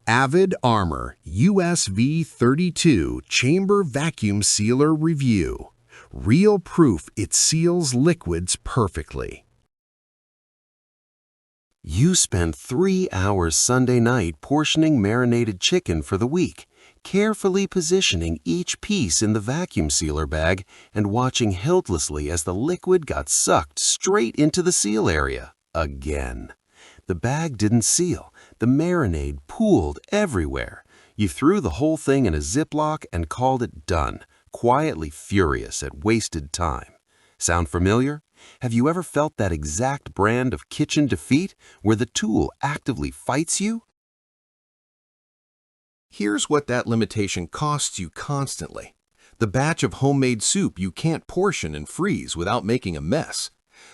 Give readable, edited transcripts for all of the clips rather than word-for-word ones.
Avid Armor USV32 Chamber Vacuum Sealer Review. Real proof it seals liquids perfectly. You spend 3 hours Sunday night portioning marinated chicken for the week, carefully positioning each piece in the vacuum sealer bag and watching helplessly as the liquid got sucked straight into the seal area. Again. The bag didn't seal. The marinade pooled everywhere. You threw the whole thing in a Ziploc and called it done, quietly furious at wasted time. Sound familiar? Have you ever felt that exact brand of kitchen defeat where the tool actively fights you? Here's what that limitation costs you constantly. The batch of homemade soup you can't portion and freeze without making a mess.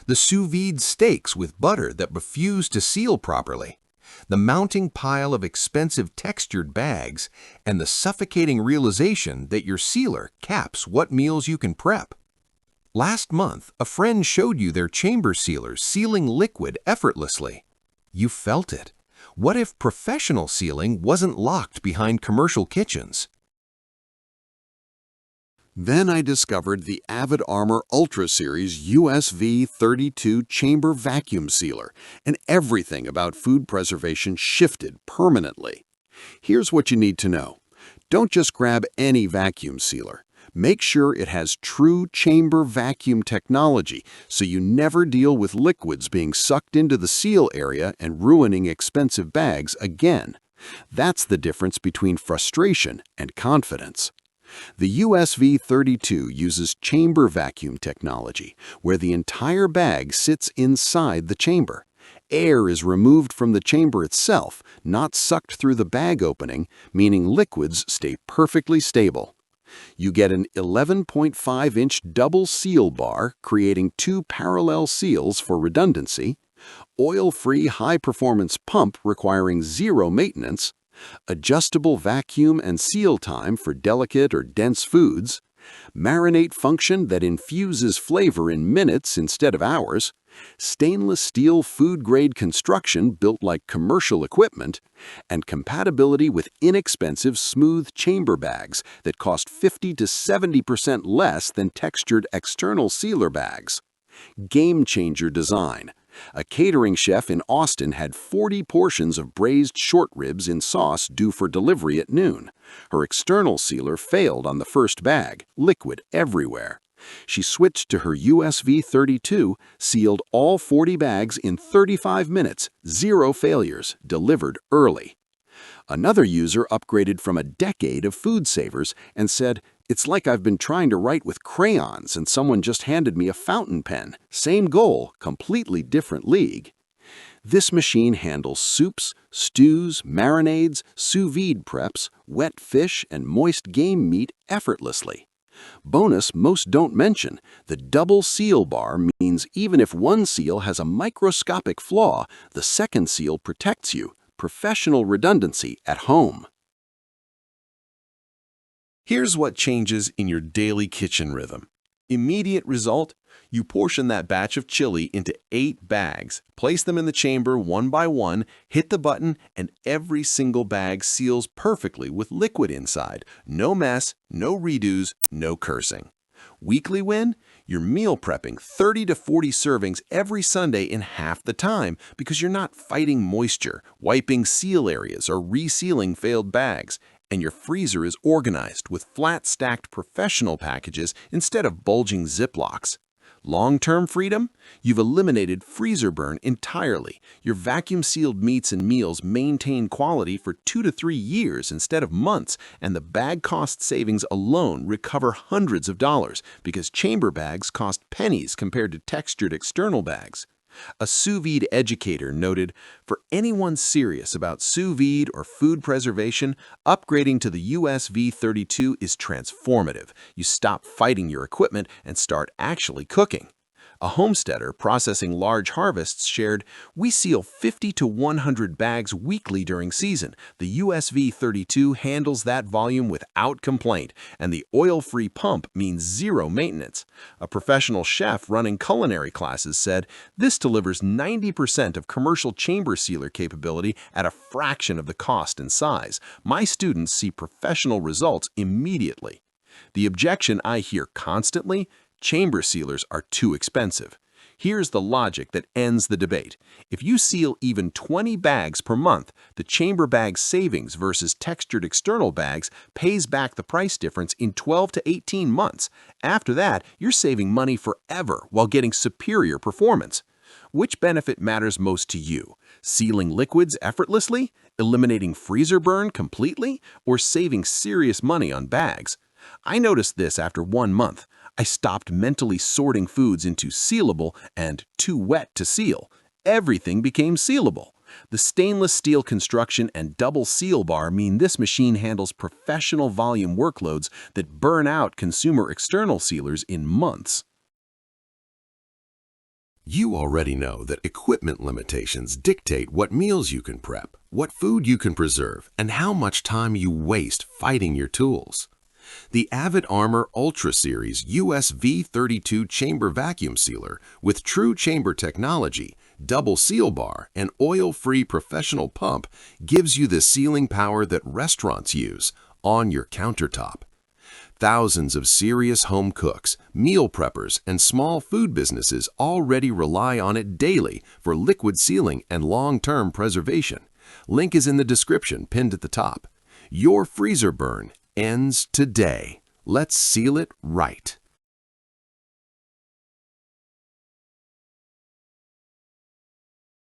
The sous vide steaks with butter that refuse to seal properly. The mounting pile of expensive textured bags, and the suffocating realization that your sealer caps what meals you can prep. Last month, a friend showed you their chamber sealers sealing liquid effortlessly. You felt it. What if professional sealing wasn't locked behind commercial kitchens? Then I discovered the Avid Armor Ultra Series USV32 Chamber Vacuum Sealer, and everything about food preservation shifted permanently. Here's what you need to know. Don't just grab any vacuum sealer. Make sure it has true chamber vacuum technology so you never deal with liquids being sucked into the seal area and ruining expensive bags again. That's the difference between frustration and confidence. The USV32 uses chamber vacuum technology, where the entire bag sits inside the chamber. Air is removed from the chamber itself, not sucked through the bag opening, meaning liquids stay perfectly stable. You get an 11.5-inch double seal bar, creating 2 parallel seals for redundancy, oil-free high-performance pump requiring 0 maintenance, adjustable vacuum and seal time for delicate or dense foods, marinate function that infuses flavor in minutes instead of hours, stainless steel food-grade construction built like commercial equipment, and compatibility with inexpensive smooth chamber bags that cost 50 to 70% less than textured external sealer bags. Game-changer design. A catering chef in Austin had 40 portions of braised short ribs in sauce due for delivery at noon. Her external sealer failed on the first bag, liquid everywhere. She switched to her USV32, sealed all 40 bags in 35 minutes, 0 failures, delivered early. Another user upgraded from a decade of food savers and said, "It's like I've been trying to write with crayons and someone just handed me a fountain pen. Same goal, completely different league." This machine handles soups, stews, marinades, sous vide preps, wet fish, and moist game meat effortlessly. Bonus most don't mention, the double seal bar means even if one seal has a microscopic flaw, the second seal protects you. Professional redundancy at home. Here's what changes in your daily kitchen rhythm. Immediate result, you portion that batch of chili into 8 bags, place them in the chamber one by one, hit the button, and every single bag seals perfectly with liquid inside. No mess, no redos, no cursing. Weekly win? You're meal prepping 30 to 40 servings every Sunday in half the time because you're not fighting moisture, wiping seal areas, or resealing failed bags. And your freezer is organized with flat-stacked professional packages instead of bulging Ziplocs. Long-term freedom? You've eliminated freezer burn entirely. Your vacuum-sealed meats and meals maintain quality for 2 to 3 years instead of months, and the bag cost savings alone recover hundreds of dollars because chamber bags cost pennies compared to textured external bags. A sous vide educator noted, "For anyone serious about sous vide or food preservation, upgrading to the USV32 is transformative. You stop fighting your equipment and start actually cooking." A homesteader processing large harvests shared, "We seal 50 to 100 bags weekly during season. The USV32 handles that volume without complaint, and the oil-free pump means zero maintenance." A professional chef running culinary classes said, "This delivers 90% of commercial chamber sealer capability at a fraction of the cost and size. My students see professional results immediately." The objection I hear constantly: chamber sealers are too expensive. Here's the logic that ends the debate. If you seal even 20 bags per month, the chamber bag savings versus textured external bags pays back the price difference in 12 to 18 months. After that, you're saving money forever while getting superior performance. Which benefit matters most to you? Sealing liquids effortlessly, eliminating freezer burn completely, or saving serious money on bags? I noticed this after 1 month. I stopped mentally sorting foods into sealable and too wet to seal. Everything became sealable. The stainless steel construction and double seal bar mean this machine handles professional volume workloads that burn out consumer external sealers in months. You already know that equipment limitations dictate what meals you can prep, what food you can preserve, and how much time you waste fighting your tools. The Avid Armor Ultra Series USV32 Chamber Vacuum Sealer with true chamber technology, double seal bar, and oil-free professional pump gives you the sealing power that restaurants use on your countertop. Thousands of serious home cooks, meal preppers, and small food businesses already rely on it daily for liquid sealing and long-term preservation. Link is in the description pinned at the top. Your freezer burn ends today. Let's seal it right.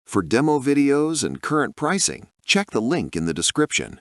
For demo videos and current pricing, check the link in the description.